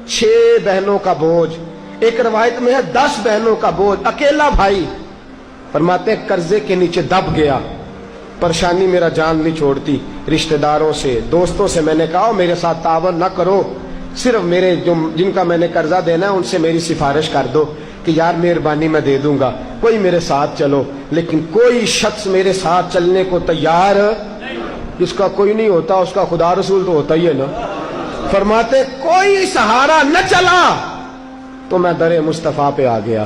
6 बहनों का बोझ, एक रवायत में है 10 बहनों का बोझ, अकेला भाई। फरमाते हैं कर्जे के नीचे दब गया, परेशानी मेरा जान नहीं छोड़ती। रिश्तेदारों से, दोस्तों से मैंने कहा मेरे साथ तावन न करो, सिर्फ मेरे जो जिनका मैंने कर्जा देना है उनसे मेरी सिफारिश कर दो कि यार मेहरबानी मैं दे दूंगा, कोई मेरे साथ चलो। लेकिन कोई शख्स मेरे साथ चलने को तैयार, जिसका कोई नहीं होता उसका खुदा रसूल तो होता ही है ना। फरमाते कोई सहारा न चला तो मैं दरे मुस्तफा पे आ गया।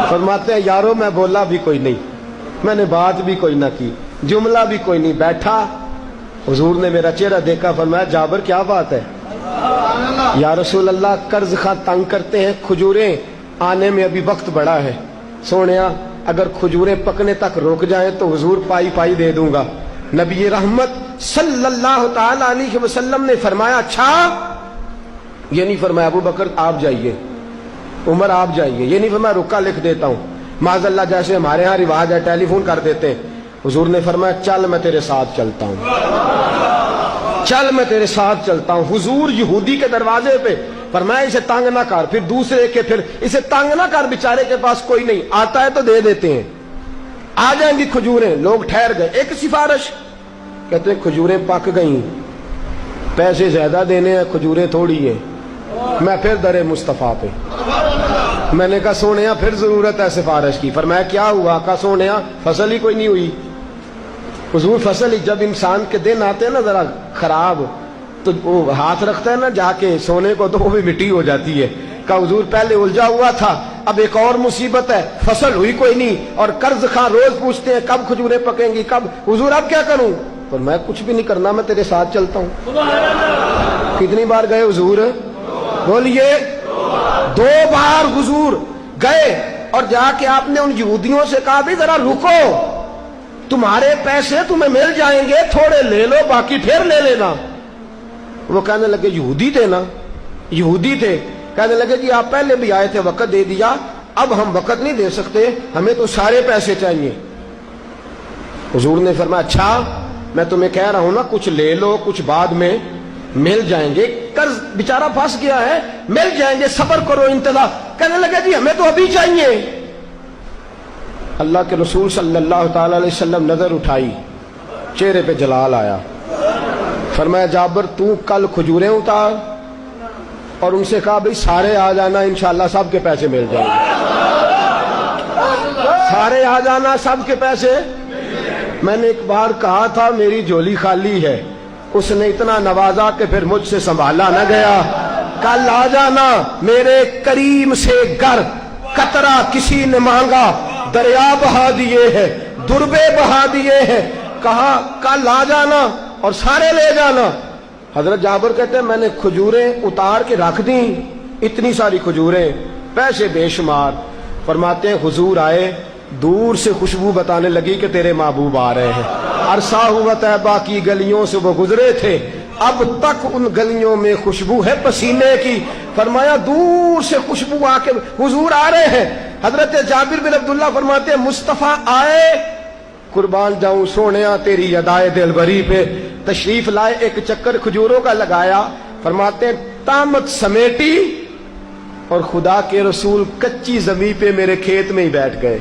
फरमाते यारो मैं बोला भी कोई नहीं, मैंने बात भी कोई ना की, जुमला भी कोई नहीं, बैठा। हुजूर ने मेरा चेहरा देखा, फरमाया जाबर क्या बात है? या रसूल अल्लाह कर्ज खा तंग करते हैं, खजूरें आने में अभी वक्त बड़ा है। सोनिया अगर खजूरें पकने तक रुक जाए तो हुजूर पाई पाई दे दूंगा। नबी रहमत सल्लल्लाहु ताला अलैहि वसल्लम ने फरमाया अच्छा, ये नहीं फरमाया अबू बकर आप जाइए, उमर आप जाइए, ये नहीं फरमाया रुका लिख देता हूं। माज़अल्लाह जैसे हमारे यहाँ रिवाज है टेलीफोन कर देते हैं। हुजूर ने फरमाया चल मैं तेरे साथ चलता हूं, चल मैं तेरे साथ चलता हूं। हुजूर यहूदी के दरवाजे पे फरमाया इसे तंग ना कर, फिर दूसरे के, फिर इसे तंग ना कर, बेचारे के पास कोई नहीं, आता है तो दे देते हैं। आ जाएंगी खजूरें, लोग ठहर गए। एक सिफारिश, कहते हैं खजूरें पक गई, पैसे ज्यादा देने हैं, खजूरें थोड़ी है। मैं फिर दरे मुस्तफा पे, मैंने कहा सोनिया फिर जरूरत है सिफारिश की। फरमाया क्या हुआ? कहा सोनिया फसल ही कोई नहीं हुई। हुजूर फसल ही, जब इंसान के दिन आते हैं ना जरा खराब, तो वो हाथ रखता है ना जाके सोने को, तो वो भी मिट्टी हो जाती है। कहा हुजूर पहले उलझा हुआ था, अब एक और मुसीबत है, फसल हुई कोई नहीं, और कर्ज खा रोज पूछते हैं कब खजूरें पकेंगी कब। हुजूर अब क्या करूं? पर मैं कुछ भी नहीं करना, मैं तेरे साथ चलता हूं। कितनी बार गए हुजूर? बोलिए 2 बार हुजूर गए, और जाके आपने उन यहूदियों से कहा भी जरा रुको, तुम्हारे पैसे तुम्हें मिल जाएंगे, थोड़े ले लो बाकी फिर ले लेना। वो कहने लगे यहूदी थे ना, यहूदी थे, कहने लगे जी आप पहले भी आए थे, वक़्त दे दिया, अब हम वक़्त नहीं दे सकते, हमें तो सारे पैसे चाहिए। हुजूर ने फरमाया अच्छा मैं तुम्हें कह रहा हूं ना, कुछ ले लो, कुछ बाद में मिल जाएंगे, कर्ज बेचारा फंस गया है, मिल जाएंगे, सब्र करो, इंतजार। कहने लगे जी हमें तो अभी चाहिए। अल्लाह के रसूल सल्लल्लाहु ताला अलैहि वसल्लम नजर उठाई, चेहरे पे जलाल आया। फरमाया जाबर तू कल खजूरें उतार, और उनसे कहा भाई सारे आ जाना, इंशाल्लाह सबके पैसे मिल जाएंगे, सारे आ जाना सबके पैसे। मैंने एक बार कहा था मेरी झोली खाली है, उसने इतना नवाजा कि फिर मुझसे संभाला न गया। कल आ जाना मेरे करीम से घर, कतरा किसी ने मांगा, दरिया बहा दिए हैं, दुर्बे बहा दिए हैं। कहा कल आ जाना और सारे ले जाना। हजरत जाबर कहते हैं मैंने खजूरें उतार के रख दी, इतनी सारी खजूरें, पैसे बेशुमार। फरमाते हैं हुजूर आए, दूर से खुशबू बताने लगी कि तेरे महबूब आ रहे हैं। अरसा हुआ तैबा की गलियों से वो गुजरे थे, अब तक उन गलियों में खुशबू है पसीने की। फरमाया दूर से खुशबू आके हुजूर आ रहे हैं। हजरत जाबिर बिन अब्दुल्ला फरमाते हैं मुस्तफा आए, कुर्बान जाऊं सोनिया तेरी अदाए दिलबरी पे। तशरीफ लाए, एक चक्कर खजूरों का लगाया। फरमाते हैं तामत समेटी, और खुदा के रसूल कच्ची जमीन पे मेरे खेत में ही बैठ गए।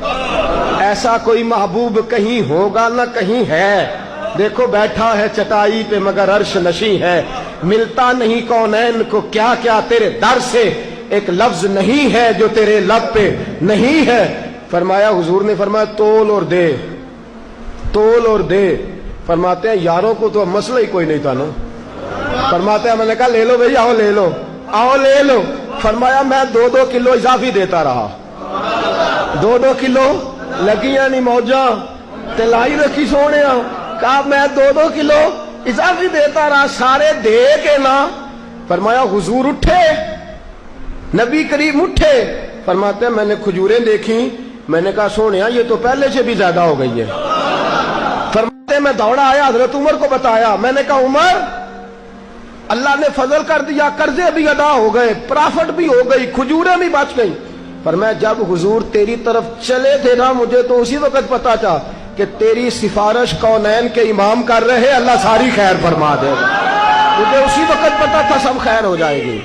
ऐसा कोई महबूब कहीं होगा ना कहीं है। देखो बैठा है चटाई पे मगर अर्श नशी है, मिलता नहीं कौनैन को क्या क्या तेरे दर से, एक लफ्ज नहीं है जो तेरे लब पे नहीं है। फरमाया हुजूर ने फरमाया तोल और दे, तोल और दे। फरमाते हैं यारों को तो मसला ही कोई नहीं था ना। फरमाते हैं मैंने कहा ले लो भाई, आओ ले लो, आओ ले लो। फरमाया मैं 2-2 किलो इजाफी देता रहा, 2-2 किलो लगियां नहीं मौजा, तिलाई रखी सोने। कहा मैं 2-2 किलो इजाफी देता रहा, सारे दे के ना। फरमाया हुजूर उठे, नबी करीम उठे। फरमाते हैं मैंने खजूरें देखी, मैंने कहा सोनिया ये तो पहले से भी ज्यादा हो गई है। फरमाते मैं दौड़ा आया, हजरत उमर को बताया। मैंने कहा उमर अल्लाह ने फजल कर दिया, कर्जे भी अदा हो गए, प्रॉफिट भी हो गई, खजूरें भी बच गई। पर मैं जब हुजूर तेरी तरफ चले थे ना, मुझे तो उसी वक्त पता था कि तेरी सिफारिश कौनैन के इमाम कर रहे, अल्लाह सारी खैर फरमा देगा। मुझे उसी वक्त पता था सब खैर हो जाएगी।